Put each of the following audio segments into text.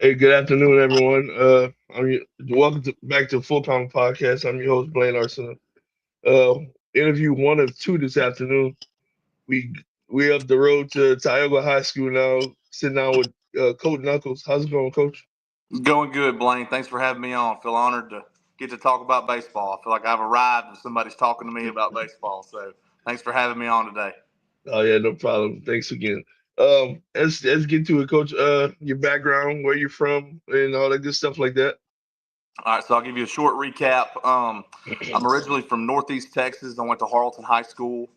Hey, good afternoon, everyone. Back to Full Time Podcast. I'm your host, Blaine Arsenal. Uh, Interview one of two this afternoon. We we up the road to Tioga High School now, sitting down with Colton Knuckols. How's it going, Coach? Going good, Blaine. Thanks for having me on. Feel honored to get to talk about baseball. I feel like I've arrived and somebody's talking to me about baseball. So thanks for having me on today. Oh yeah, no problem. Thanks again. Let's get to it, Coach. Your background, where you're from, and all that good stuff like that. All right, so I'll give you a short recap. I'm originally from Northeast Texas. I went to Harleton High School.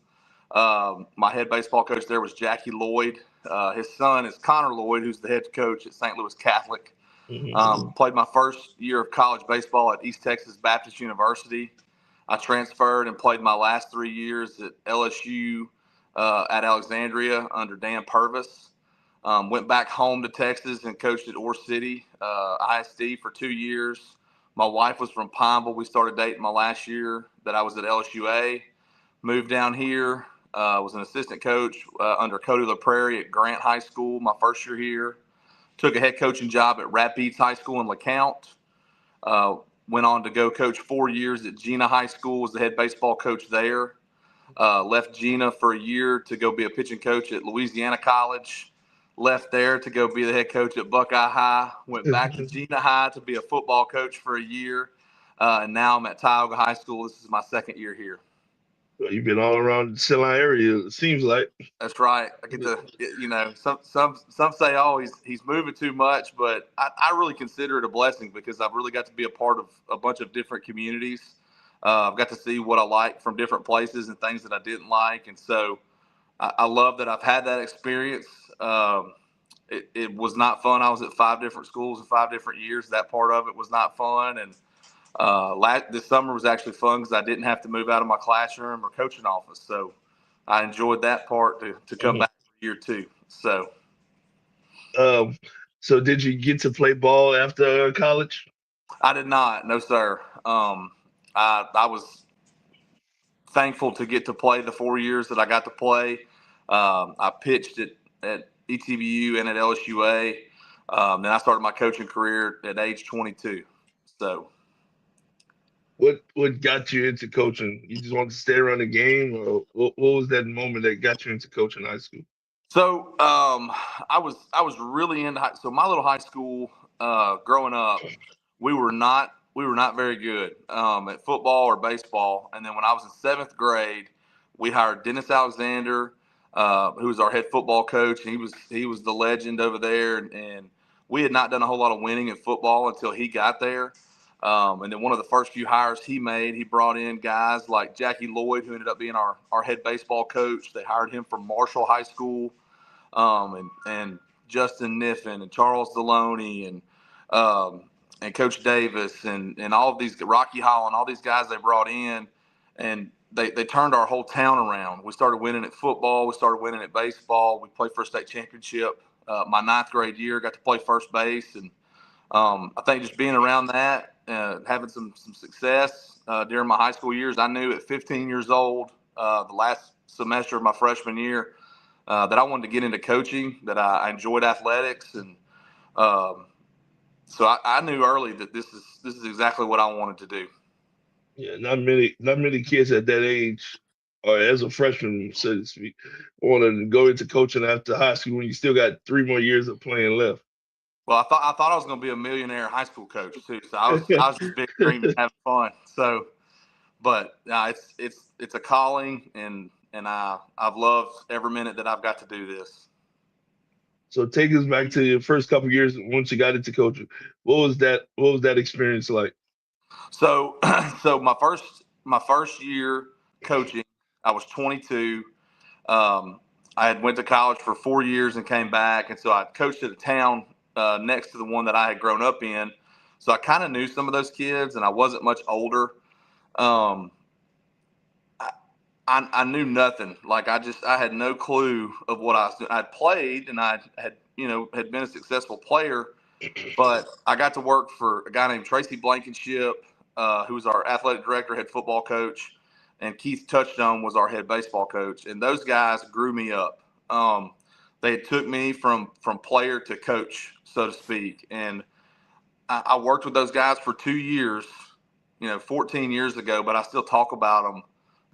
My head baseball coach there was Jackie Lloyd. His son is Connor Lloyd, who's the head coach at St. Louis Catholic. Hmm. Played my first year of college baseball at East Texas Baptist University. I transferred and played my last 3 years at LSU at Alexandria under Dan Purvis. Went back home to Texas and coached at Ore City ISD for 2 years. My wife was from Pineville. We started dating my last year that I was at LSUA. Moved down here. Was an assistant coach under Cody LaPrairie at Grant High School my first year here. Took a head coaching job at Rapides High School in LeCount. Uh, Went on to go coach 4 years at Gina High School, was the head baseball coach there. Left Gina for a year to go be a pitching coach at Louisiana College. Left there to go be the head coach at Buckeye High. Went back to Gina High to be a football coach for a year. And now I'm at Tioga High School. This is my second year here. You've been all around the Silline area, it seems like. That's right. I get to, some say, oh, he's moving too much, but I really consider it a blessing because I've really got to be a part of a bunch of different communities. I've got to see what I like from different places and things that I didn't like, and so I love that I've had that experience. It was not fun. I was at 5 different schools in 5 different years. That part of it was not fun, and this summer was actually fun because I didn't have to move out of my classroom or coaching office. So I enjoyed that part to come Mhm. back for year two. So Um, so did you get to play ball after college? I did not, no sir. I was thankful to get to play the 4 years that I got to play. I pitched at ETBU and at LSUA. Then I started my coaching career at age 22. So What got you into coaching? You just wanted to stay around the game, or what was that moment that got you into coaching high school? I was really into so my little high school growing up, we were not very good at football or baseball. And then when I was in seventh grade, we hired Dennis Alexander, who was our head football coach, and he was the legend over there. And we had not done a whole lot of winning in football until he got there. And then one of the first few hires he made, he brought in guys like Jackie Lloyd, who ended up being our head baseball coach. They hired him from Marshall High School, and Justin Niffen and Charles Deloney and Coach Davis and all of these Rocky Hall and all these guys they brought in, and they turned our whole town around. We started winning at football. We started winning at baseball. We played for a state championship. My ninth grade year, got to play first base, and I think just being around that, having some success during my high school years, I knew at 15 years old, the last semester of my freshman year, that I wanted to get into coaching, that I enjoyed athletics, and um, so I knew early that this is exactly what I wanted to do. Yeah, not many kids at that age, or as a freshman, so to speak, want to go into coaching after high school when you still got 3 more years of playing left. Well, I thought I was going to be a millionaire high school coach too, so I was just big dreaming, having fun. So, but it's a calling, and I've loved every minute that I've got to do this. So take us back to your first couple years once you got into coaching. What was that experience like? So so my first year coaching, I was 22. Um, I had went to college for 4 years and came back, and so I coached at a town next to the one that I had grown up in. So I kind of knew some of those kids, and I wasn't much older. Um, I, I knew nothing. Like I had no clue of what I'd played, and I had had been a successful player, but I got to work for a guy named Tracy Blankenship, who was our athletic director, head football coach, and Keith Touchstone was our head baseball coach. And those guys grew me up. they took me from player to coach, so to speak. And I worked with those guys for 2 years, 14 years ago, but I still talk about them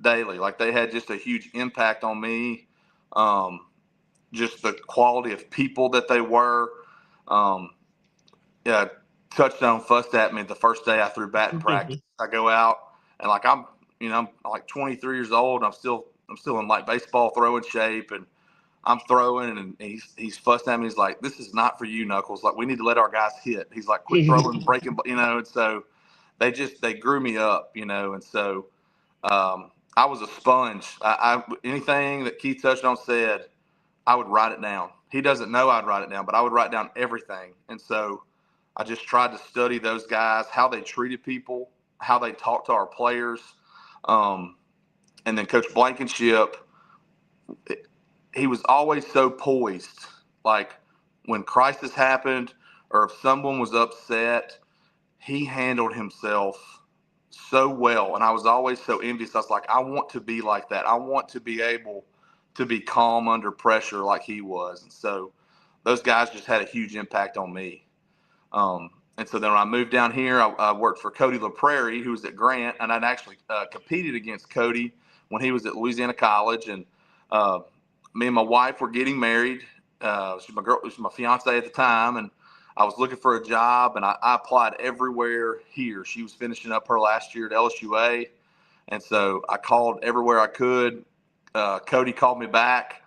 daily. Like, they had just a huge impact on me. Just the quality of people that they were. Yeah, touchdown fussed at me the first day I threw batting practice. I go out and I'm like 23 years old. And I'm still in like baseball throwing shape, and I'm throwing, and he's fussed at me. He's like, "This is not for you, Knuckles. Like, we need to let our guys hit." He's like, "Quit throwing, breaking," And so they grew me up, And so I was a sponge. Anything that Keith Touchdown said, I would write it down. He doesn't know I'd write it down, but I would write down everything. And so I just tried to study those guys, how they treated people, how they talked to our players. And then Coach Blankenship, he was always so poised. Like, when crisis happened or if someone was upset, he handled himself so well. And I was always so envious. I was like, I want to be like that. I want to be able to be calm under pressure like he was. And so those guys just had a huge impact on me. And so then when I moved down here, I worked for Cody LaPrairie, who was at Grant, and I'd actually competed against Cody when he was at Louisiana College. And me and my wife were getting married. She was my fiance at the time, and I was looking for a job, and I applied everywhere here. She was finishing up her last year at LSUA, and so I called everywhere I could. Cody called me back,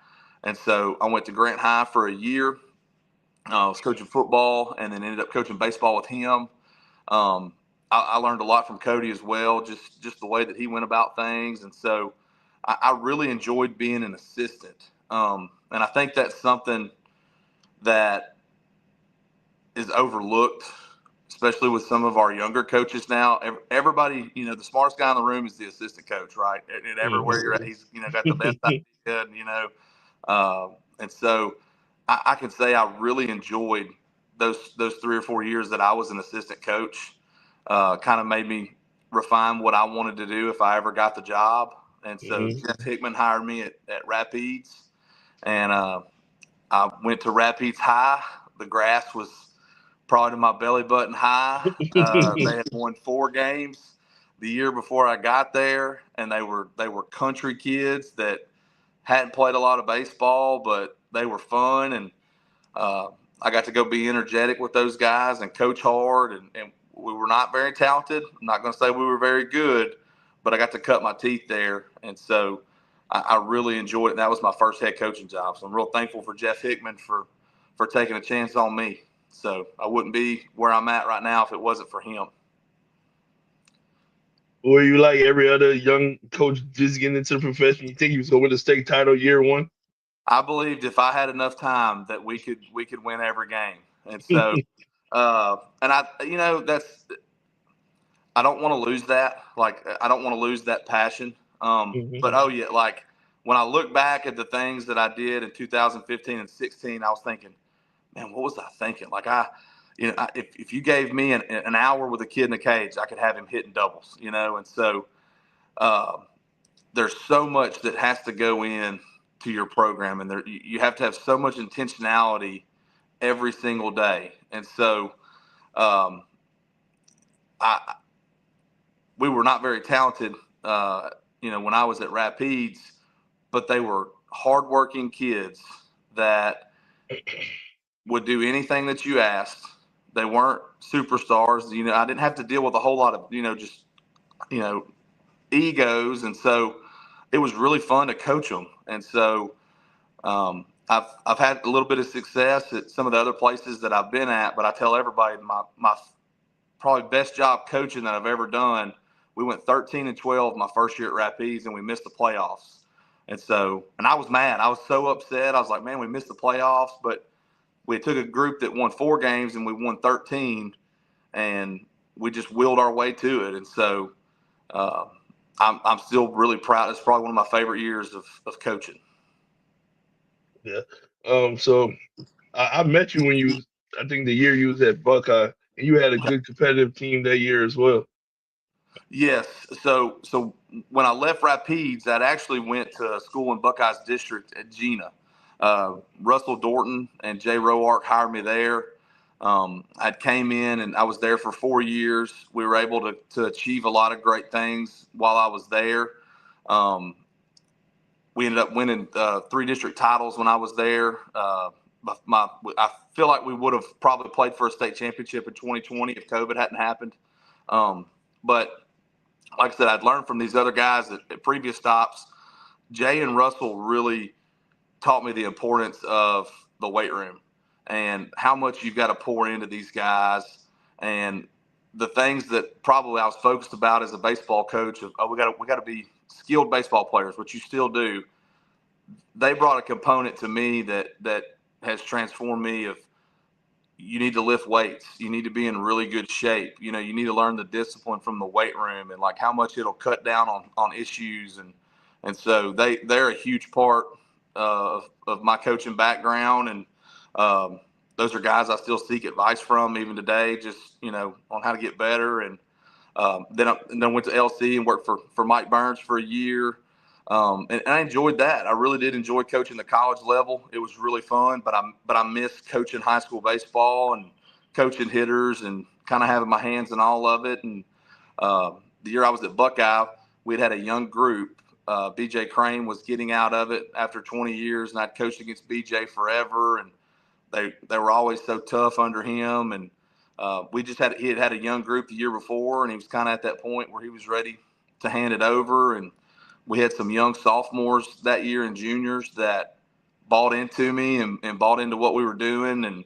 and so I went to Grant High for a year. I was coaching football, and then ended up coaching baseball with him. I learned a lot from Cody as well, just the way that he went about things, and so I really enjoyed being an assistant. And I think that's something that is overlooked, especially with some of our younger coaches now. Everybody, the smartest guy in the room is the assistant coach, right? And everywhere you're at, he's got the best idea, and so I can say I really enjoyed those 3 or 4 years that I was an assistant coach. Kind of made me refine what I wanted to do if I ever got the job. And so Jeff Hickman hired me at Rapides, and I went to Rapides High. The grass was probably to my belly button high. They had won 4 games the year before I got there, and they were country kids that hadn't played a lot of baseball, but they were fun, and I got to go be energetic with those guys and coach hard, and we were not very talented. I'm not going to say we were very good, but I got to cut my teeth there, and so I really enjoyed it. And that was my first head coaching job, so I'm real thankful for Jeff Hickman for taking a chance on me. So I wouldn't be where I'm at right now if it wasn't for him. Were you like every other young coach just getting into the profession? You think he was going to win the state title year one? I believed if I had enough time that we could win every game. And so and that's, I don't want to lose that. Like, I don't want to lose that passion. But like, when I look back at the things that I did in 2015 and 16, I was thinking, man, what was I thinking? Like, if you gave me an hour with a kid in a cage, I could have him hitting doubles, And so there's so much that has to go in to your program, and you have to have so much intentionality every single day. And so we were not very talented, when I was at Rapides, but they were hardworking kids that would do anything that you asked. They weren't superstars. I didn't have to deal with a whole lot of, just, egos. And so it was really fun to coach them. And so I've had a little bit of success at some of the other places that I've been at, but I tell everybody my probably best job coaching that I've ever done. We went 13-12 my first year at Rapides, and we missed the playoffs. And I was mad. I was so upset. I was like, man, we missed the playoffs, but we took a group that won 4 games and we won 13, and we just willed our way to it. And so I'm still really proud. It's probably one of my favorite years of coaching. Yeah. So I met you when I think the year you was at Buckeye, and you had a good competitive team that year as well. Yes. So when I left Rapides, I actually went to school in Buckeye's district at Gina. Russell Dorton and Jay Roark hired me there. I came in and I was there for 4 years. We were able to achieve a lot of great things while I was there. We ended up winning 3 district titles when I was there. I feel like we would have probably played for a state championship in 2020 if COVID hadn't happened. But like I said, I'd learned from these other guys at previous stops. Jay and Russell really taught me the importance of the weight room and how much you've got to pour into these guys, and the things that probably I was focused about as a baseball coach of, we got to be skilled baseball players, which you still do. They brought a component to me that has transformed me. Of you need to lift weights, you need to be in really good shape. You need to learn the discipline from the weight room and like how much it'll cut down on issues, and so they're a huge part of my coaching background, and those are guys I still seek advice from even today, just on how to get better. And then I went to LC and worked for Mike Burns for a year, and I enjoyed that. I really did enjoy coaching the college level. It was really fun, but I missed coaching high school baseball and coaching hitters and kind of having my hands in all of it. And the year I was at Buckeye, we'd had a young group. BJ Crane was getting out of it after 20 years, and I'd coached against BJ forever, and they were always so tough under him. And he had a young group the year before, and he was kind of at that point where he was ready to hand it over. And we had some young sophomores that year and juniors that bought into me and bought into what we were doing. And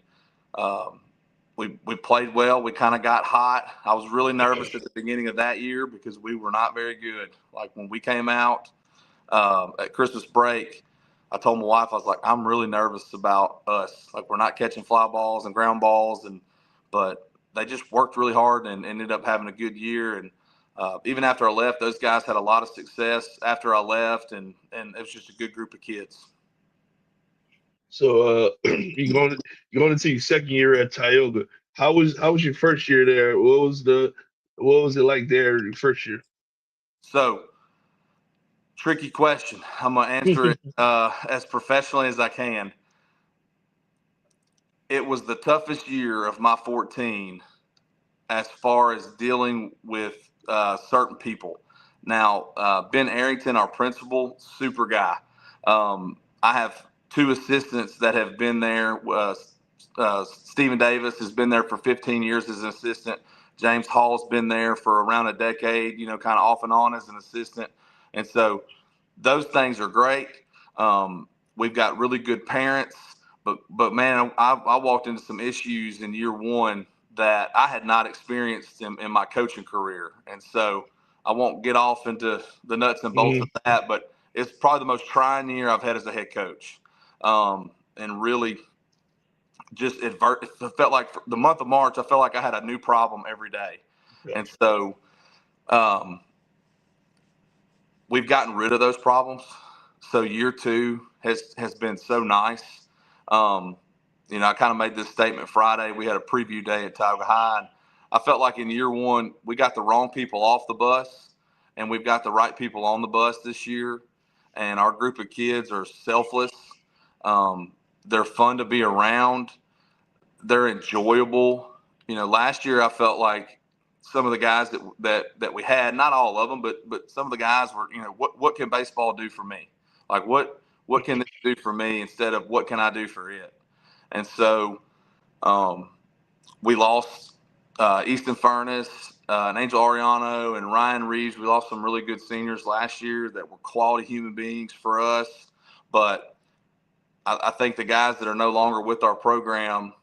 we played well. We kind of got hot. I was really nervous at the beginning of that year because we were not very good. Like when we came out at Christmas break, I told my wife, I was like, I'm really nervous about us. Like we're not catching fly balls and ground balls, but they just worked really hard and ended up having a good year. And even after I left, those guys had a lot of success after I left, and it was just a good group of kids. So you're going into your second year at Tioga. How was your first year there? What was it like there your first year? So, tricky question. I'm gonna answer it as professionally as I can. It was the toughest year of my 14 as far as dealing with certain people. Now, Ben Arrington, our principal, super guy. I have 2 assistants that have been there. Stephen Davis has been there for 15 years as an assistant. James Hall's been there for around a decade, kind of off and on as an assistant. And so those things are great. We've got really good parents, but man, I walked into some issues in year 1 that I had not experienced in my coaching career. And so I won't get off into the nuts and bolts of that, but it's probably the most trying year I've had as a head coach. And really just it felt like the month of March, I felt like I had a new problem every day. Yeah. And so we've gotten rid of those problems. So year 2 has been so nice. I kind of made this statement Friday. We had a preview day at Tioga High, and I felt like in year 1 we got the wrong people off the bus, and we've got the right people on the bus this year. And our group of kids are selfless. They're fun to be around. They're enjoyable. Last year I felt like some of the guys that we had, not all of them, but some of the guys were, what can baseball do for me? Like what can this do for me instead of what can I do for it? And so we lost Easton Furness, and Angel Ariano, and Ryan Reeves. We lost some really good seniors last year that were quality human beings for us. But I think the guys that are no longer with our program,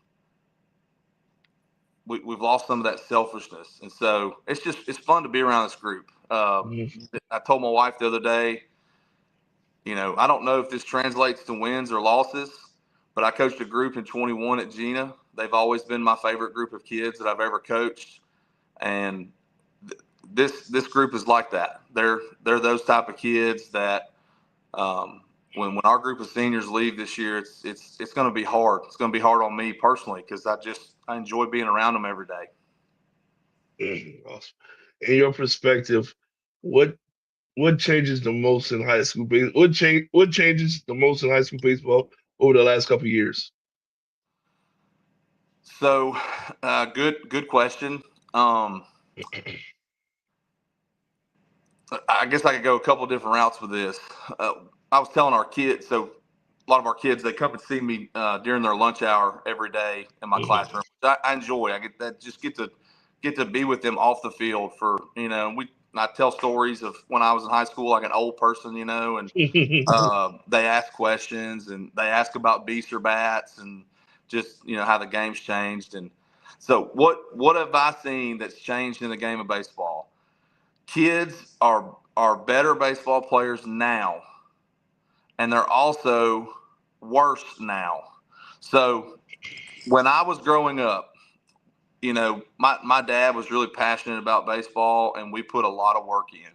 we've lost some of that selfishness. And so it's fun to be around this group. I told my wife the other day, I don't know if this translates to wins or losses, but I coached a group in 21 at Gina. They've always been my favorite group of kids that I've ever coached. And this group is like that. They're those type of kids that when our group of seniors leave this year, it's going to be hard. It's going to be hard on me personally because I enjoy being around them every day. Awesome. In your perspective, what changes the most in high school baseball? What changes the most in high school baseball over the last couple of years? So, good question. I guess I could go a couple of different routes with this. I was telling our kids, so a lot of our kids, they come and see me during their lunch hour every day in my classroom. I enjoy. I get to be with them off the field for I tell stories of when I was in high school, like an old person, and they ask questions and they ask about Beaster bats and just how the game's changed. And so what have I seen that's changed in the game of baseball? Kids are better baseball players now, and they're also worse now. So when I was growing up, my dad was really passionate about baseball, and we put a lot of work in.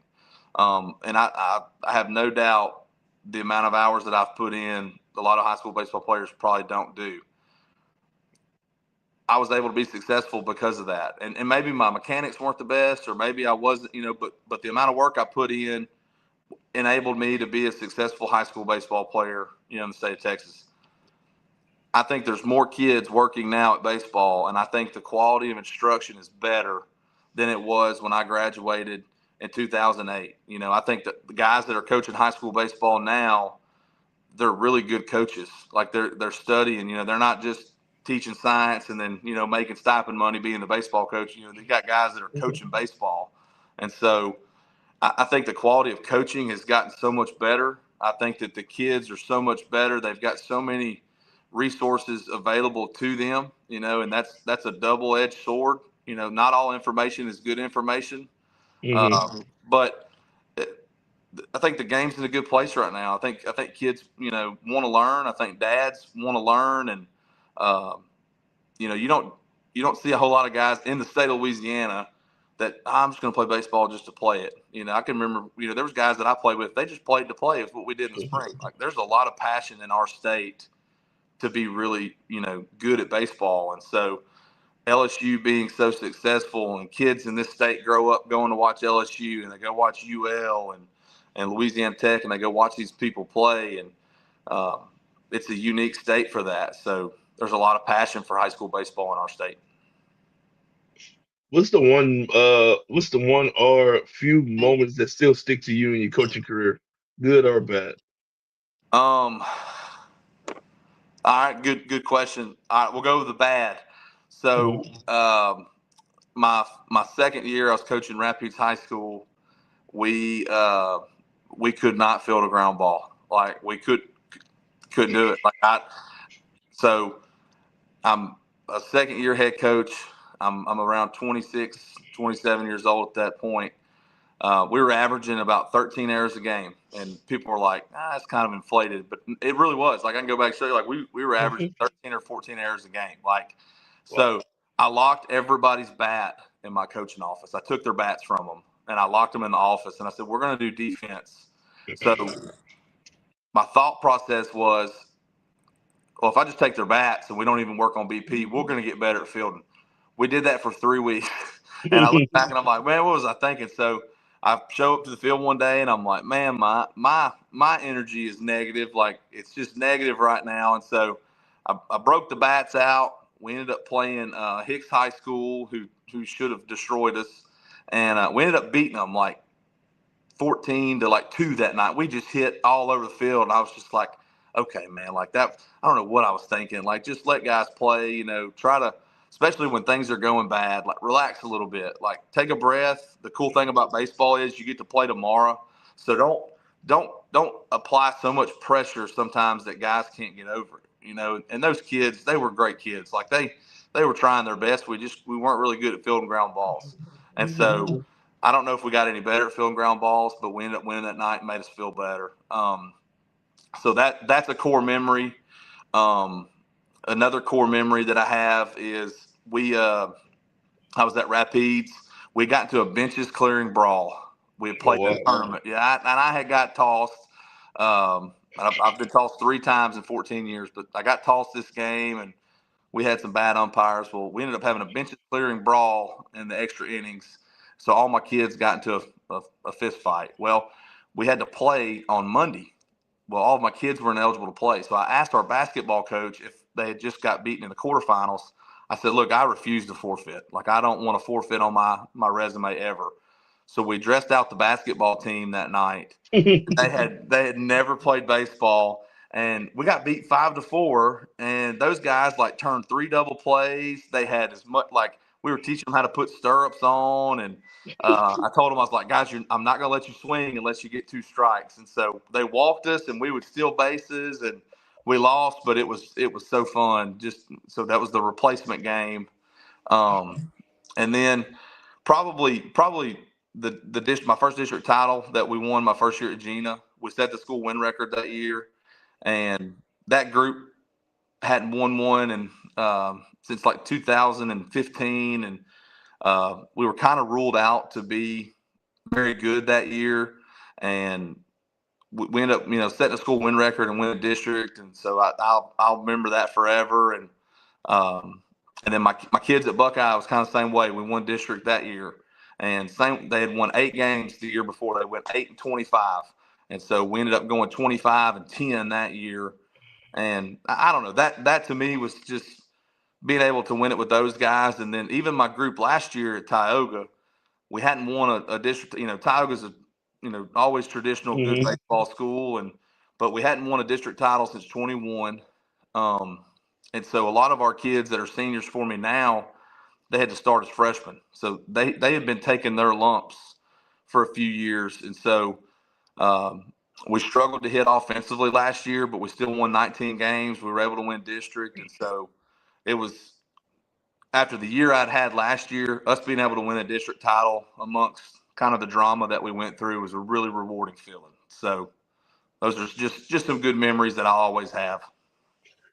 And I have no doubt the amount of hours that I've put in, a lot of high school baseball players probably don't do. I was able to be successful because of that. And maybe my mechanics weren't the best, or maybe I wasn't, but the amount of work I put in enabled me to be a successful high school baseball player, in the state of Texas. I think there's more kids working now at baseball, and I think the quality of instruction is better than it was when I graduated in 2008. I think that the guys that are coaching high school baseball now, they're really good coaches. Like they're studying, they're not just teaching science and then, making stipend money being the baseball coach. They got guys that are coaching baseball. And so I think the quality of coaching has gotten so much better. I think that the kids are so much better. They've got so many resources available to them, and that's a double-edged sword. Not all information is good information, but I think the game's in a good place right now. I think kids, want to learn. I think dads want to learn, and you don't see a whole lot of guys in the state of Louisiana that I'm just going to play baseball just to play it. I can remember, there was guys that I played with. They just played to play. Is what we did in the spring. Like there's a lot of passion in our state to be really, good at baseball. And so LSU being so successful, and kids in this state grow up going to watch LSU, and they go watch UL and Louisiana Tech, and they go watch these people play. And it's a unique state for that. So there's a lot of passion for high school baseball in our state. What's the one or few moments that still stick to you in your coaching career, good or bad? All right, good question. All right, we'll go with the bad. So my second year, I was coaching Rapides High School. We could not field a ground ball. Like we couldn't do it. So I'm a second year head coach. I'm around 26, 27 years old at that point. We were averaging about 13 errors a game, and people were like, that's kind of inflated, but it really was. Like I can go back and show you, like we were averaging 13 or 14 errors a game. So I locked everybody's bat in my coaching office. I took their bats from them and I locked them in the office, and I said, we're going to do defense. So my thought process was, well, if I just take their bats and we don't even work on BP, we're going to get better at fielding. We did that for 3 weeks. And I look back and I'm like, man, what was I thinking? So I show up to the field one day and I'm like, man, my energy is negative. Like it's just negative right now. And so I broke the bats out. We ended up playing Hicks High School, who should have destroyed us. And we ended up beating them like 14-2 that night. We just hit all over the field. And I was just like, okay, man, like that. I don't know what I was thinking. Like, just let guys play, try to, especially when things are going bad, like relax a little bit, like take a breath. The cool thing about baseball is you get to play tomorrow. So don't apply so much pressure sometimes that guys can't get over it, and those kids, they were great kids. Like they were trying their best. We weren't really good at fielding ground balls. And so I don't know if we got any better at fielding ground balls, but we ended up winning that night and made us feel better. So that's a core memory. Another core memory that I have is I was at Rapides. We got into a benches clearing brawl. We had played in a tournament. Yeah, and I had got tossed. I've been tossed 3 times in 14 years, but I got tossed this game, and we had some bad umpires. Well, we ended up having a benches clearing brawl in the extra innings. So all my kids got into a fist fight. Well, we had to play on Monday. well, all of my kids were ineligible to play. So I asked our basketball coach if they had just got beaten in the quarterfinals. I said, look, I refuse to forfeit. Like, I don't want to forfeit on my resume ever. So we dressed out the basketball team that night. They had never played baseball, and we got beat 5-4. And those guys like turned 3 double plays. They had as much, like, we were teaching them how to put stirrups on, and I told them, I was like, guys, I'm not gonna let you swing unless you get 2 strikes. And so they walked us, and we would steal bases, and we lost, but it was so fun. Just so that was the replacement game, and then probably my first district title that we won my first year at Gina. We set the school win record that year, and that group hadn't won one and since like 2015, and we were kind of ruled out to be very good that year, and we ended up setting a school win record and win a district, and so I'll remember that forever. And then my kids at Buckeye was kind of the same way. We won district that year. And they had won 8 games the year before. They went 8-25, and so we ended up going 25-10 that year. And I don't know, that to me was just being able to win it with those guys. And then even my group last year at Tioga, we hadn't won a district. Tioga's a always traditional good baseball school, but we hadn't won a district title since 21. And so a lot of our kids that are seniors for me now, they had to start as freshmen. So they had been taking their lumps for a few years. And so we struggled to hit offensively last year, but we still won 19 games. We were able to win district. And so it was, after the year I'd had last year, us being able to win a district title amongst kind of the drama that we went through was a really rewarding feeling. So those are just some good memories that I always have.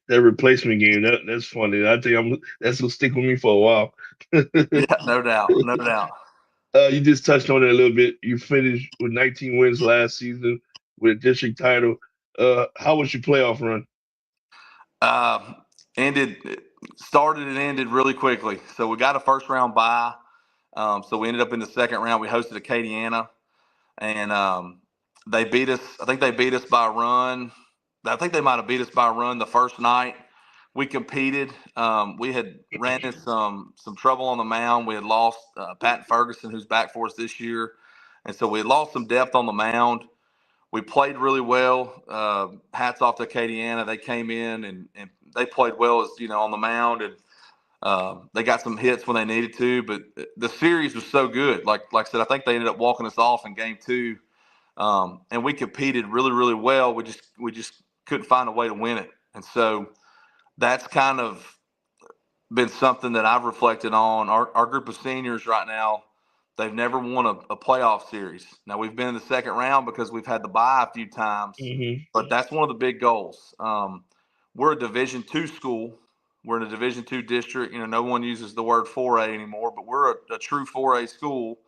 That replacement game, that's funny. I think that's gonna stick with me for a while. Yeah, no doubt, no doubt. You just touched on it a little bit. You finished with 19 wins last season with a district title. How was your playoff run? Uh, started and ended really quickly. So we got a first round bye. So we ended up in the second round. We hosted Acadiana, and they beat us. I think they beat us by a run. I think they might have beat us by a run the first night. We competed. We had ran into some trouble on the mound. We had lost Pat Ferguson, who's back for us this year, and so we had lost some depth on the mound. We played really well. Hats off to Acadiana. They came in and they played well as on the mound, and they got some hits when they needed to. But the series was so good. Like I said, I think they ended up walking us off in game 2, and we competed really, really well. We just couldn't find a way to win it, and so that's kind of been something that I've reflected on. Our group of seniors right now, they've never won a playoff series. Now, we've been in the second round because we've had to bye a few times, but that's one of the big goals. We're a Division II school. We're in a Division II district. No one uses the word 4A anymore, but we're a true 4A school,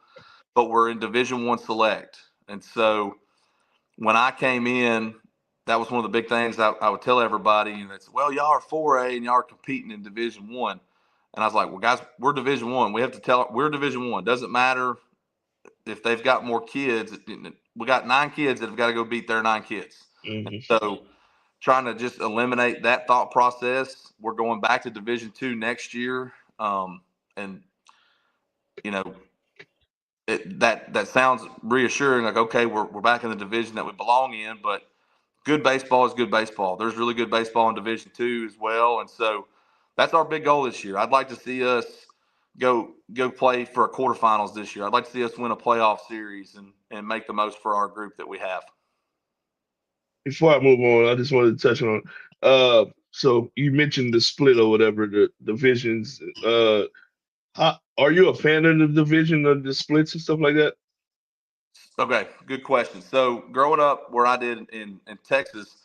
but we're in Division I select. And so when I came in, that was one of the big things I would tell everybody. It's, well, y'all are 4A and y'all are competing in Division I. And I was like, well, guys, we're Division I. We have to tell we're Division I. Doesn't matter if they've got more kids. We got 9 kids that have got to go beat their 9 kids. So trying to just eliminate that thought process. We're going back to Division II next year. And, that sounds reassuring. Like, okay, we're back in the division that we belong in, but good baseball is good baseball. There's really good baseball in Division II as well. And so that's our big goal this year. I'd like to see us go play for a quarterfinals this year. I'd like to see us win a playoff series and make the most for our group that we have. Before I move on, I just wanted to touch on. So you mentioned the split or whatever, the divisions. Are you a fan of the division of the splits and stuff like that? Okay, good question. So growing up where I did in Texas,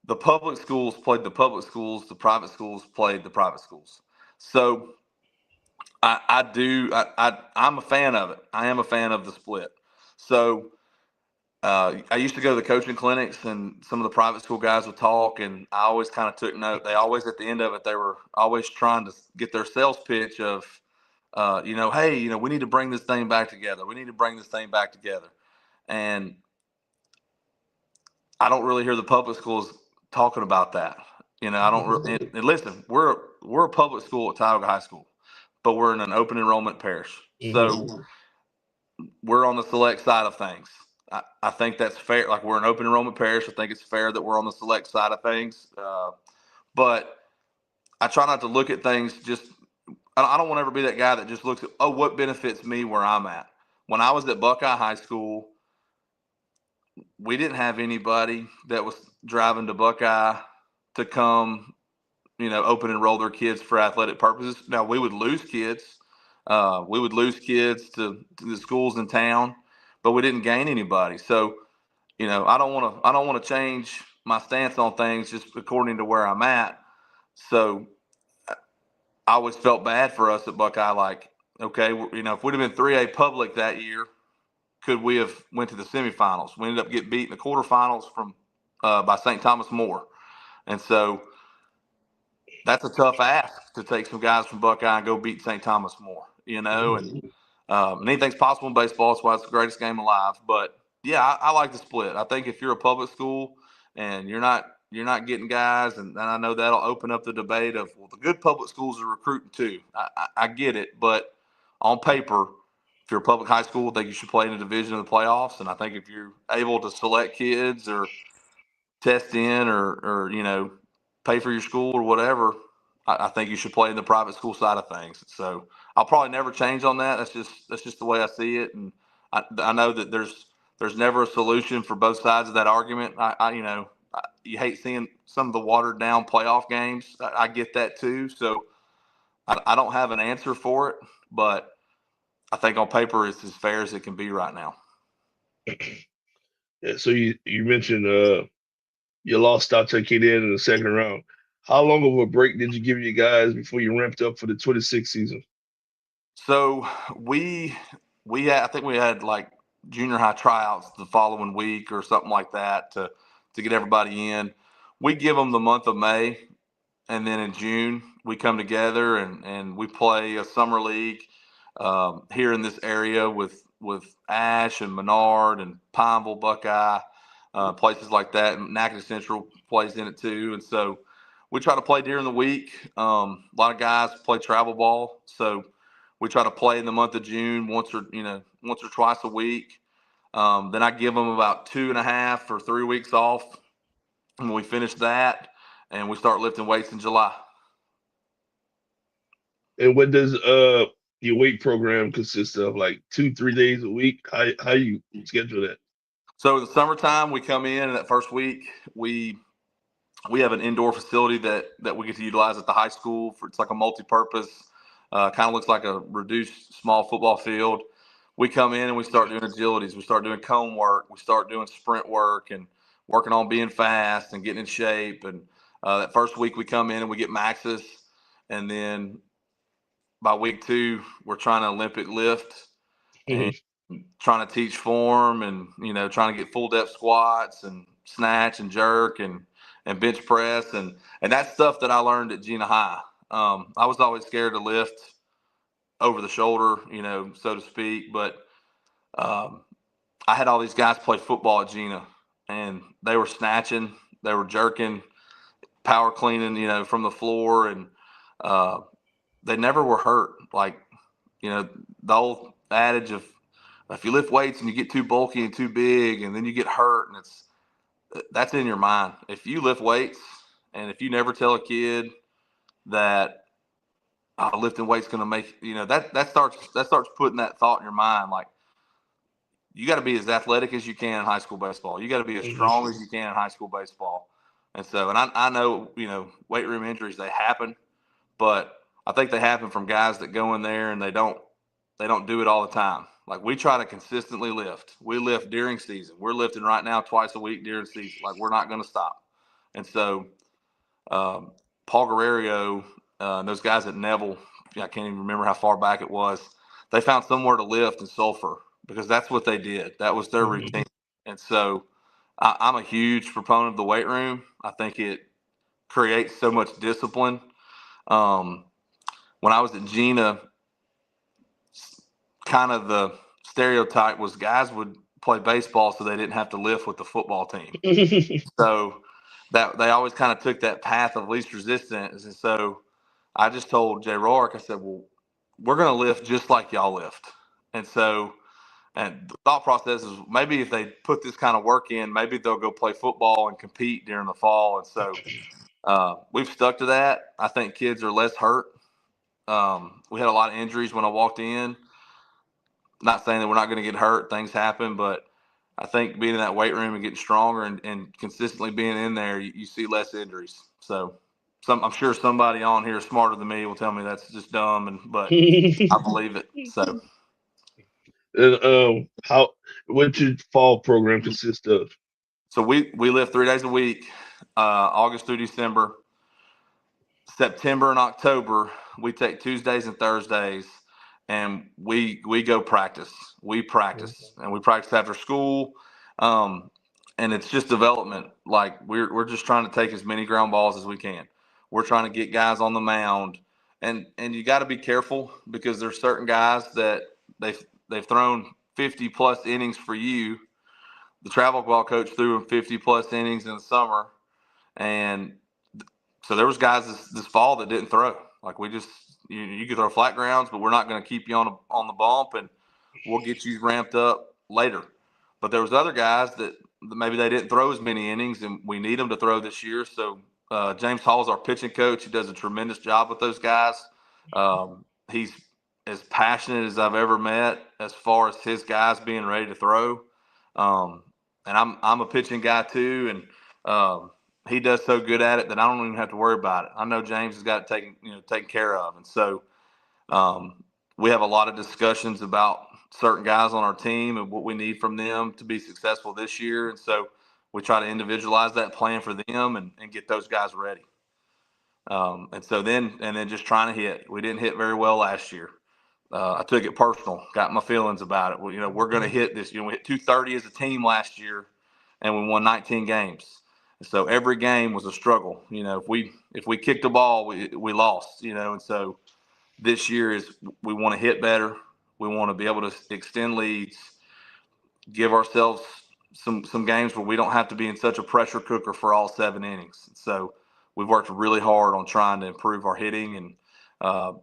the public schools played the public schools, the private schools played the private schools. So I'm a fan of it. I am a fan of the split. So I used to go to the coaching clinics, and some of the private school guys would talk, and I always kind of took note. They always, at the end of it, they were always trying to get their sales pitch of, hey, we need to bring this thing back together. We need to bring this thing back together. And I don't really hear the public schools talking about that. I don't really, and listen, we're a public school at Tioga High School, but we're in an open enrollment parish. So we're on the select side of things. I think that's fair. Like, we're an open enrollment parish. I think it's fair that we're on the select side of things. But I try not to look at things just, I don't want to ever be that guy that just looks at, oh, what benefits me where I'm at. When I was at Buckeye High School, we didn't have anybody that was driving to Buckeye to come, open enroll their kids for athletic purposes. Now, we would lose kids. We would lose kids to the schools in town, but we didn't gain anybody. So, I don't want to change my stance on things just according to where I'm at. So I always felt bad for us at Buckeye. Like, okay, if we'd have been 3A public that year, could we have went to the semifinals? We ended up getting beat in the quarterfinals by St. Thomas More. And so that's a tough ask to take some guys from Buckeye and go beat St. Thomas More, and anything's possible in baseball. That's why it's the greatest game alive. But yeah, I like the split. I think if you're a public school and you're not getting guys, and I know that'll open up the debate of, well, the good public schools are recruiting too. I get it, but on paper, if you're a public high school, I think you should play in a division of the playoffs. And I think if you're able to select kids or test in or pay for your school or whatever, I think you should play in the private school side of things. So I'll probably never change on that. That's just the way I see it. And I know that there's never a solution for both sides of that argument. You hate seeing some of the watered down playoff games. I get that too. So I don't have an answer for it, but I think on paper it's as fair as it can be right now. Yeah. So you mentioned you lost out to Kid in the second round. How long of a break did you give you guys before you ramped up for the 26th season? So I think we had like junior high tryouts the following week or something like that to get everybody in. We give them the month of May, and then in June we come together and we play a summer league here in this area with Ash and Menard and Pineville, Buckeye, places like that. And Natchitoches Central plays in it too. And so we try to play during the week. A lot of guys play travel ball, so we try to play in the month of June once or twice a week. Then I give them about 2.5 or 3 weeks off, and we finish that, and we start lifting weights in July. And what does your weight program consist of? Like 2-3 days a week? How you schedule that? So in the summertime, we come in, and that first week we have an indoor facility that we get to utilize at the high school. It's like a multi-purpose, kind of looks like a reduced small football field. We come in and we start doing agilities. We start doing cone work. We start doing sprint work and working on being fast and getting in shape. And that first week we come in and we get maxes. And then by week 2, we're trying to Olympic lift and trying to teach form and, trying to get full depth squats and snatch and jerk and bench press. And that's stuff that I learned at Gina High. I was always scared to lift over the shoulder, so to speak. But I had all these guys play football at Gina, and they were snatching, they were jerking, power cleaning, from the floor, and they never were hurt. Like, the old adage of, if you lift weights and you get too bulky and too big and then you get hurt, and that's in your mind. If you lift weights and if you never tell a kid that lifting weights going to make, that starts putting that thought in your mind. Like, you got to be as athletic as you can in high school baseball. You got to be as strong as you can in high school baseball. And so, and I know, weight room injuries, they happen, but I think they happen from guys that go in there and they don't do it all the time. Like, we try to consistently lift. We lift during season. We're lifting right now twice a week during season. Like, we're not going to stop. And so, Paul Guerrero, and those guys at Neville, I can't even remember how far back it was, they found somewhere to lift in Sulphur because that's what they did. That was their routine. And so I'm a huge proponent of the weight room. I think it creates so much discipline. When I was at Gina, kind of the stereotype was guys would play baseball so they didn't have to lift with the football team. So that they always kind of took that path of least resistance. And so I just told Jay Rourke, I said, well, we're going to lift just like y'all lift. And so, and the thought process is maybe if they put this kind of work in, maybe they'll go play football and compete during the fall. And so we've stuck to that. I think kids are less hurt. We had a lot of injuries when I walked in. Not saying that we're not going to get hurt. Things happen, but I think being in that weight room and getting stronger and consistently being in there, you see less injuries. So I'm sure somebody on here smarter than me will tell me that's just dumb, but I believe it. So And what your fall program consist of? So we live 3 days a week, August through December. September and October, we take Tuesdays and Thursdays, and we go practice. We practice, and we practice after school, and it's just development. Like we're just trying to take as many ground balls as we can. We're trying to get guys on the mound, and you got to be careful because there's certain guys that they've thrown 50 plus innings for you. The travel ball coach threw them 50 plus innings in the summer, and so there was guys this fall that didn't throw. Like we just you could throw flat grounds, but we're not going to keep you on the bump, and we'll get you ramped up later. But there was other guys that maybe they didn't throw as many innings, and we need them to throw this year. So James Hall is our pitching coach. He does a tremendous job with those guys. He's as passionate as I've ever met as far as his guys being ready to throw. And I'm a pitching guy too, and he does so good at it that I don't even have to worry about it. I know James has got it taken care of, and so we have a lot of discussions about certain guys on our team and what we need from them to be successful this year, and so we try to individualize that plan for them and get those guys ready. And then just trying to hit. We didn't hit very well last year. I took it personal, got my feelings about it. Well, we're going to hit this. We hit 230 as a team last year, and we won 19 games. So every game was a struggle. If we kicked the ball, we lost. And so this year is we want to hit better. We want to be able to extend leads, give ourselves some games where we don't have to be in such a pressure cooker for all 7 innings. So we've worked really hard on trying to improve our hitting and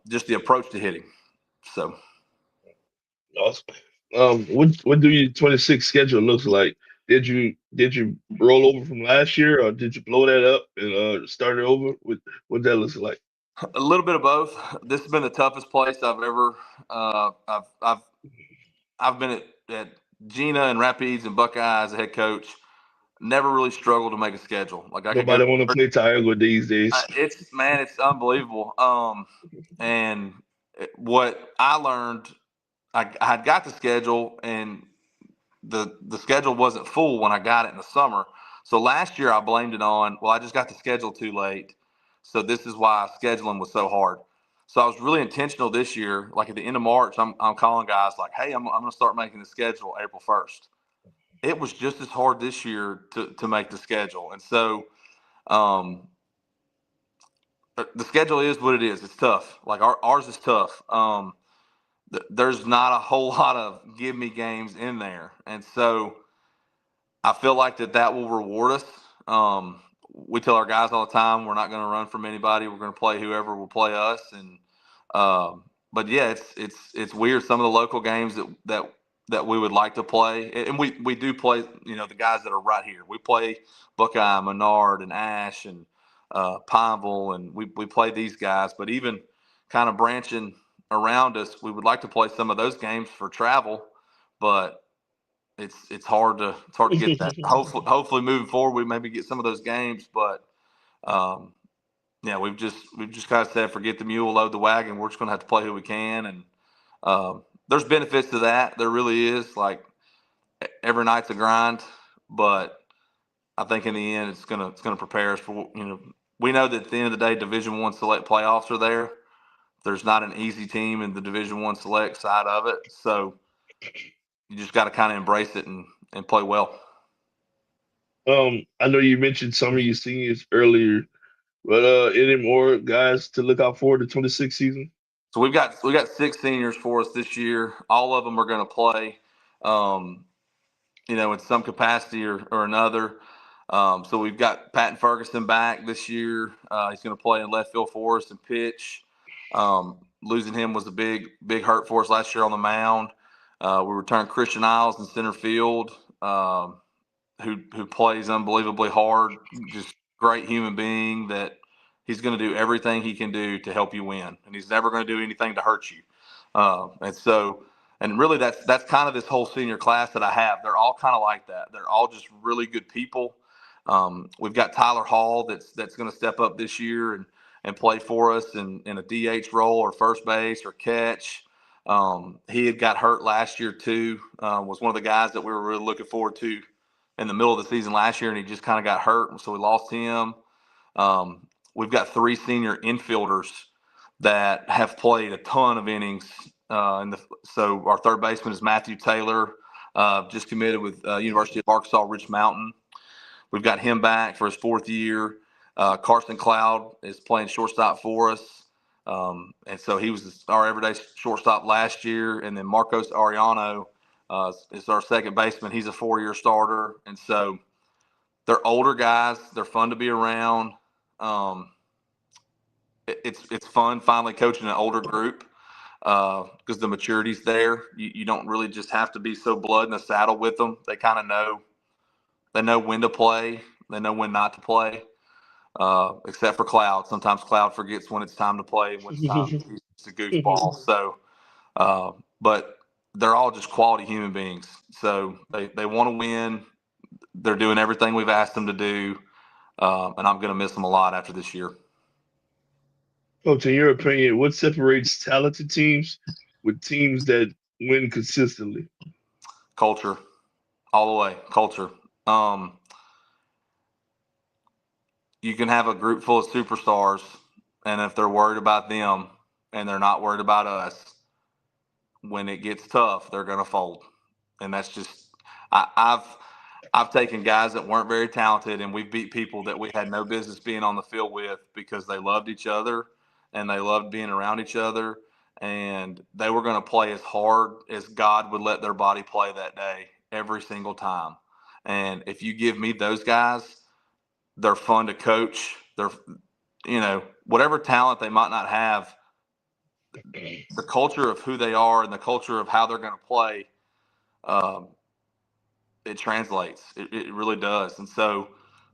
just the approach to hitting. So Awesome. What do your 26 schedule looks like? Did you roll over from last year, or did you blow that up and start it over? What that looks like? a little bit of both. This has been the toughest place I've ever. I've been at Gina and Rapides and Buckeye as a head coach. Never really struggled to make a schedule. Like I could go. Nobody want to play Tioga these days. It's unbelievable. And what I learned, I had got the schedule, and the schedule wasn't full when I got it in the summer. So last year I blamed it on, well, I just got the schedule too late. So this is why scheduling was so hard. So I was really intentional this year. Like at the end of March, I'm calling guys like, hey, I'm going to start making the schedule April 1st. It was just as hard this year to make the schedule. And so the schedule is what it is. It's tough. Like ours is tough. There's not a whole lot of give me games in there. And so I feel like that will reward us. We tell our guys all the time, we're not going to run from anybody. We're going to play whoever will play us. And but yeah, it's weird. Some of the local games that we would like to play, and we do play. The guys that are right here. We play Buckeye, Menard, and Ash, and Pineville, and we play these guys. But even kind of branching around us, we would like to play some of those games for travel, but it's hard to get that. Hopefully moving forward, we maybe get some of those games, but yeah, we've just kind of said forget the mule, load the wagon. We're just going to have to play who we can, and there's benefits to that. There really is. Like every night's a grind, but I think in the end, it's gonna prepare us for we know that at the end of the day, Division I select playoffs are there. There's not an easy team in the Division I select side of it, so you just got to kind of embrace it and play well. I know you mentioned some of your seniors earlier, but any more guys to look out for the 26 season? So we got 6 seniors for us this year. All of them are going to play. in some capacity or another. So we've got Patton Ferguson back this year. He's going to play in left field for us and pitch. Losing him was a big hurt for us last year on the mound. We returned Christian Isles in center field, who plays unbelievably hard, just great human being that he's going to do everything he can do to help you win, and he's never going to do anything to hurt you. And really that's kind of this whole senior class that I have. They're all kind of like that. They're all just really good people. We've got Tyler Hall that's going to step up this year and play for us in a DH role or first base or catch. He had got hurt last year too. Was one of the guys that we were really looking forward to in the middle of the season last year, and he just kind of got hurt, and so we lost him. We've got 3 senior infielders that have played a ton of innings. So our third baseman is Matthew Taylor, just committed with University of Arkansas Rich Mountain. We've got him back for his 4th year. Carson Cloud is playing shortstop for us. And so he was our everyday shortstop last year. And then Marcos Ariano is our second baseman. He's a 4-year starter. And so they're older guys. They're fun to be around. It's fun finally coaching an older group because the maturity's there. You don't really just have to be so blood in the saddle with them. They kind of know. They know when to play. They know when not to play. Except for Cloud. Sometimes Cloud forgets when it's time to play and when it's time. He's a goofball. So, but they're all just quality human beings. So they want to win. They're doing everything we've asked them to do, and I'm going to miss them a lot after this year. Coach, in your opinion, what separates talented teams with teams that win consistently? Culture, all the way. Culture. You can have a group full of superstars, and if they're worried about them and they're not worried about us, when it gets tough, they're going to fold. And that's just I've taken guys that weren't very talented, and we beat people that we had no business being on the field with because they loved each other and they loved being around each other, and they were going to play as hard as God would let their body play that day every single time. And if you give me those guys, they're fun to coach. They're, whatever talent they might not have, the culture of who they are and the culture of how they're going to play, it translates. It really does. And so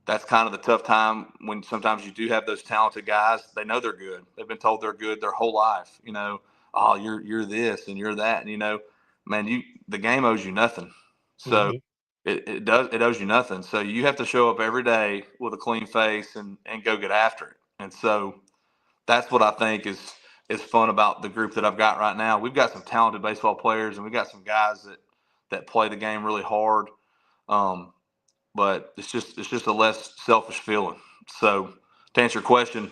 that's kind of the tough time when sometimes you do have those talented guys. They know they're good. They've been told they're good their whole life. Oh, you're this and you're that, and man, the game owes you nothing. So it owes you nothing. So you have to show up every day with a clean face and go get after it. And so that's what I think is fun about the group that I've got right now. We've got some talented baseball players, and we got some guys that play the game really hard. But it's just a less selfish feeling. So to answer your question,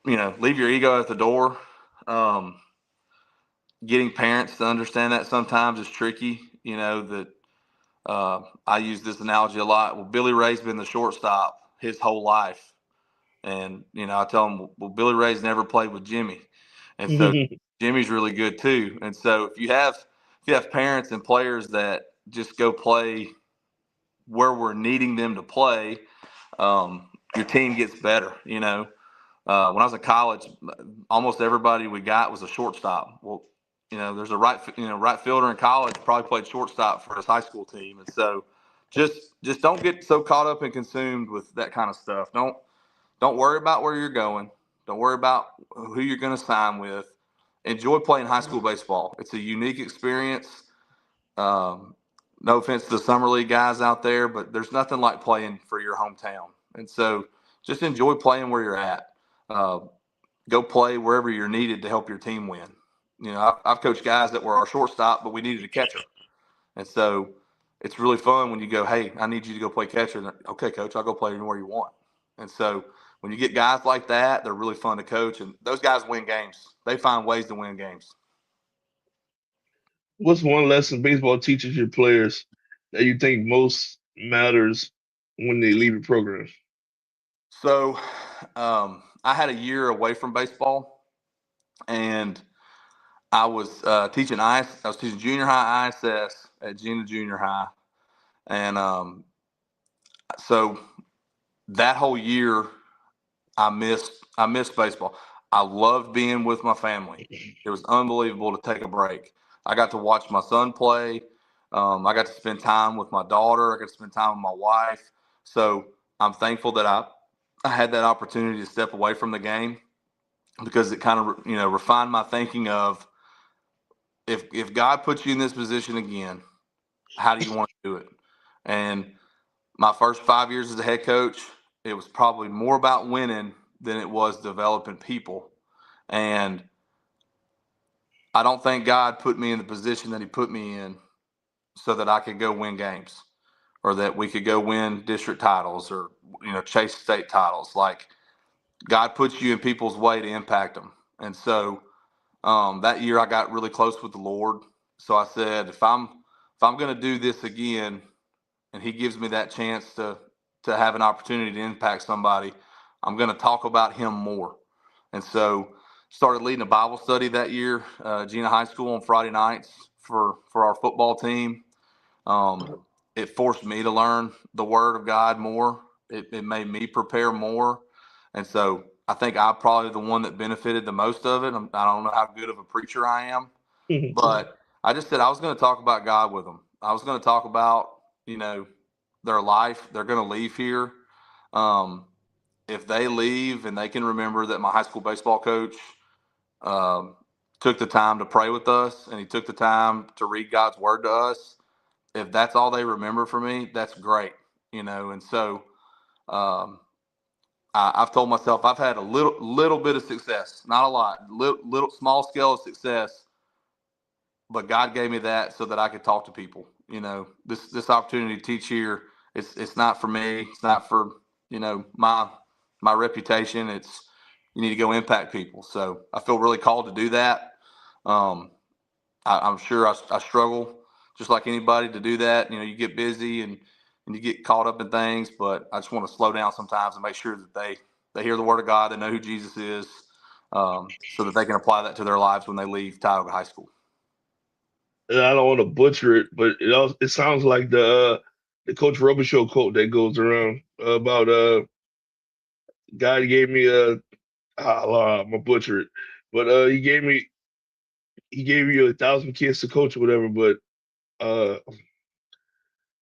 leave your ego at the door. Getting parents to understand that sometimes is tricky. That I use this analogy a lot. Well, Billy Ray's been the shortstop his whole life. And, I tell him, well, Billy Ray's never played with Jimmy. And so Jimmy's really good too. And so if you have parents and players that just go play where we're needing them to play, your team gets better. When I was in college, almost everybody we got was a shortstop. Well, there's a right fielder in college probably played shortstop for his high school team. And so just don't get so caught up and consumed with that kind of stuff. Don't worry about where you're going. Don't worry about who you're going to sign with. Enjoy playing high school baseball. It's a unique experience. No offense to the summer league guys out there, but there's nothing like playing for your hometown. And so just enjoy playing where you're at. Go play wherever you're needed to help your team win. I've coached guys that were our shortstop, but we needed a catcher. And so it's really fun when you go, hey, I need you to go play catcher. And okay, coach, I'll go play anywhere you want. And so when you get guys like that, they're really fun to coach. And those guys win games. They find ways to win games. What's one lesson baseball teaches your players that you think most matters when they leave the program? So I had a year away from baseball, and I was teaching I was teaching junior high ISS at junior high, and so that whole year I missed baseball. I loved being with my family. It was unbelievable to take a break. I got to watch my son play. I got to spend time with my daughter. I got to spend time with my wife. So I'm thankful that I had that opportunity to step away from the game because it kind of refined my thinking of if God puts you in this position again, how do you want to do it? And my first 5 years as a head coach, it was probably more about winning than it was developing people. And I don't think God put me in the position that He put me in so that I could go win games or that we could go win district titles or chase state titles. Like God puts you in people's way to impact them. And so that year I got really close with the Lord. So I said, if I'm going to do this again, and He gives me that chance to have an opportunity to impact somebody, I'm going to talk about Him more. And so started leading a Bible study that year, Tioga High School on Friday nights for our football team. It forced me to learn the Word of God more. It made me prepare more. And so I think I'm probably the one that benefited the most of it. I don't know how good of a preacher I am, but I just said I was going to talk about God with them. I was going to talk about, you know, their life. They're going to leave here. Um, if they leave and they can remember that my high school baseball coach um, took the time to pray with us and he took the time to read God's word to us, if that's all they remember from me, that's great, And so I've told myself I've had a little bit of success, not a lot, little small scale of success, but God gave me that so that I could talk to people. This opportunity to teach here, it's not for me. It's not for my reputation. It's you need to go impact people. So I feel really called to do that. Um, I'm sure I struggle just like anybody to do that. You get busy and you get caught up in things, but I just want to slow down sometimes and make sure that they hear the word of God, they know who Jesus is, so that they can apply that to their lives when they leave Tioga High School. And I don't want to butcher it, but it sounds like the Coach Rubber Show quote that goes around about God gave me I'm gonna butcher it, but he gave you 1,000 kids to coach or whatever, but uh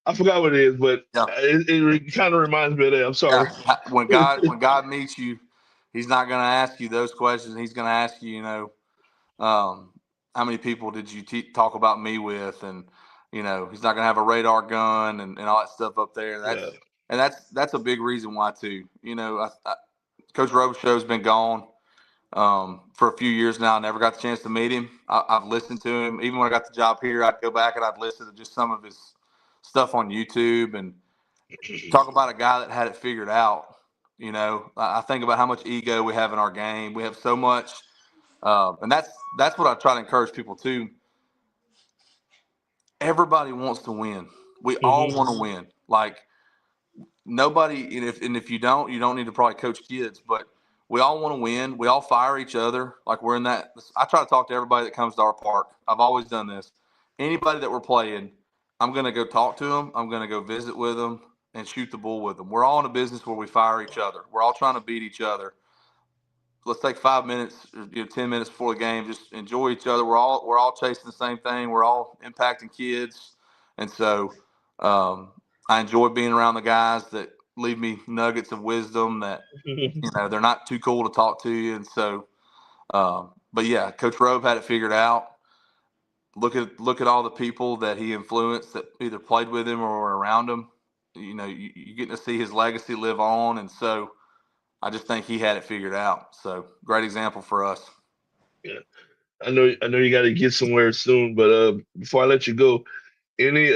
I forgot what it is, but Yeah. it kind of reminds me of that. I'm sorry. Yeah, when God meets you, He's not going to ask you those questions. He's going to ask you, um, how many people did you talk about me with, and He's not going to have a radar gun and all that stuff up there. Yeah. That's a big reason why too. Coach Robichaux's been gone for a few years now. I never got the chance to meet him. I've listened to him. Even when I got the job here, I'd go back and I'd listen to just some of his stuff on YouTube and talk about a guy that had it figured out. I think about how much ego we have in our game. We have so much, and that's what I try to encourage people to. Everybody wants to win. We all Hmm. want to win. Like nobody, and if you don't need to probably coach kids, but we all want to win. We all fire each other. Like we're in that. I try to talk to everybody that comes to our park. I've always done this. Anybody that we're playing, I'm going to go talk to them. I'm going to go visit with them and shoot the bull with them. We're all in a business where we fire each other. We're all trying to beat each other. Let's take 5 minutes, 10 minutes before the game. Just enjoy each other. We're all chasing the same thing. We're all impacting kids, and so um, I enjoy being around the guys that leave me nuggets of wisdom that they're not too cool to talk to you. And so, but yeah, Coach Robe had it figured out. Look at all the people that he influenced that either played with him or were around him. You get to see his legacy live on, and so I just think he had it figured out. So great example for us. Yeah. I know you got to get somewhere soon, but before I let you go, any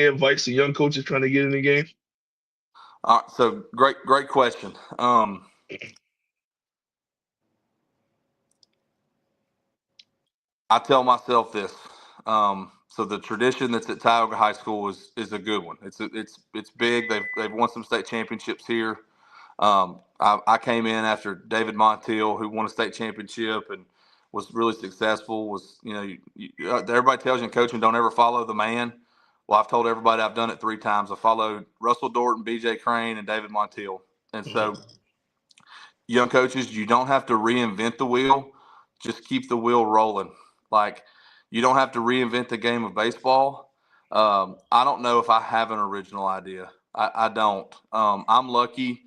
advice to young coaches trying to get in the game? All right, so great question. I tell myself this. So the tradition that's at Tioga High School is a good one. It's big. They've won some state championships here. I came in after David Montiel, who won a state championship, and was really successful. Was everybody tells you in coaching, don't ever follow the man. Well, I've told everybody I've done it 3 times. I followed Russell Dorton, B.J. Crane, and David Montiel. And so, young coaches, you don't have to reinvent the wheel. Just keep the wheel rolling. Like, you don't have to reinvent the game of baseball. I don't know if I have an original idea. I don't. I'm lucky.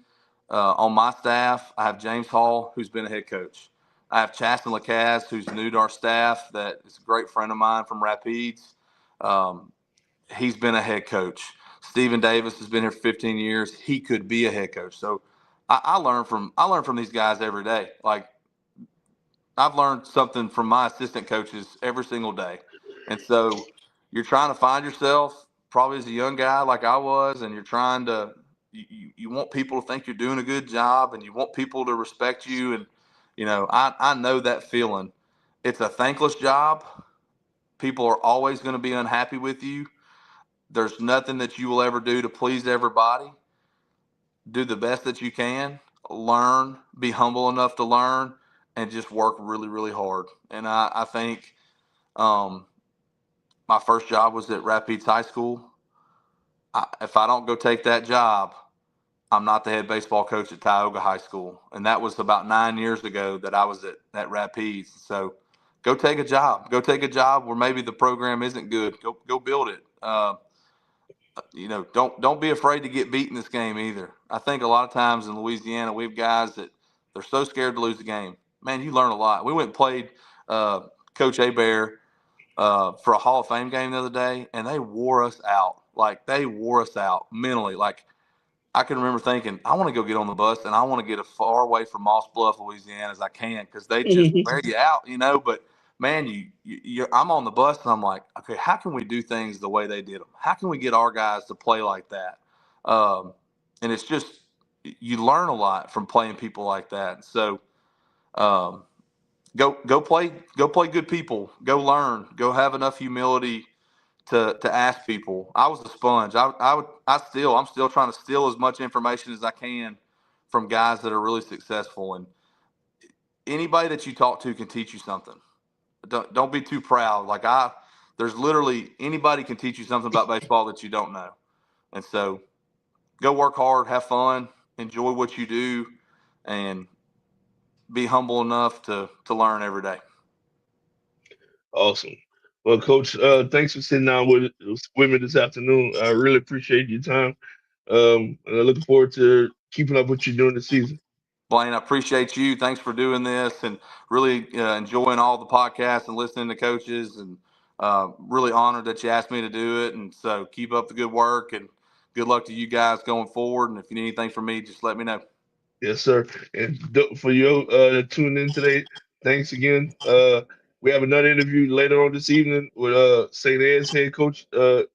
On my staff, I have James Hall, who's been a head coach. I have Chasten Lacaz, who's new to our staff, that is a great friend of mine from Rapides. He's been a head coach. Stephen Davis has been here for 15 years. He could be a head coach. So I learn from these guys every day. Like, I've learned something from my assistant coaches every single day. And so you're trying to find yourself probably as a young guy like I was, and you're trying to you want people to think you're doing a good job, and you want people to respect you. And I know that feeling. It's a thankless job. People are always going to be unhappy with you. There's nothing that you will ever do to please everybody. Do the best that you can, learn, be humble enough to learn, and just work really, really hard. And I think my first job was at Rapides High School. If I don't go take that job, I'm not the head baseball coach at Tioga High School. And that was about 9 years ago that I was at Rapides. So go take a job. Go take a job where maybe the program isn't good. Go build it. Don't be afraid to get beat in this game either. I think a lot of times in Louisiana, we have guys that they're so scared to lose the game. Man, you learn a lot. We went and played Coach Abear for a Hall of Fame game the other day, and they wore us out. Like, they wore us out mentally. Like, I can remember thinking, I want to go get on the bus and I want to get as far away from Moss Bluff, Louisiana as I can, because they just wear you out, But man, I'm on the bus and I'm like, okay, how can we do things the way they did them? How can we get our guys to play like that? And it's just, you learn a lot from playing people like that. So go play good people, go learn, go have enough humility to ask people. I was a sponge. I'm still trying to steal as much information as I can from guys that are really successful. And anybody that you talk to can teach you something. Don't be too proud. There's literally anybody can teach you something about baseball that you don't know. And so go work hard, have fun, enjoy what you do, and be humble enough to learn every day. Awesome. Well, Coach, thanks for sitting down with me this afternoon. I really appreciate your time. And I'm looking forward to keeping up with you during the season. Blaine, I appreciate you. Thanks for doing this, and really enjoying all the podcasts and listening to coaches, and really honored that you asked me to do it. And so keep up the good work, and good luck to you guys going forward. And if you need anything from me, just let me know. Yes, sir. And for you tuning in today, thanks again. We have another interview later on this evening with St. Ed's head coach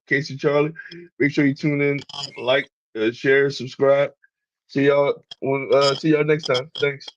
Casey Charlie. Make sure you tune in, like, share, subscribe. See y'all next time. Thanks.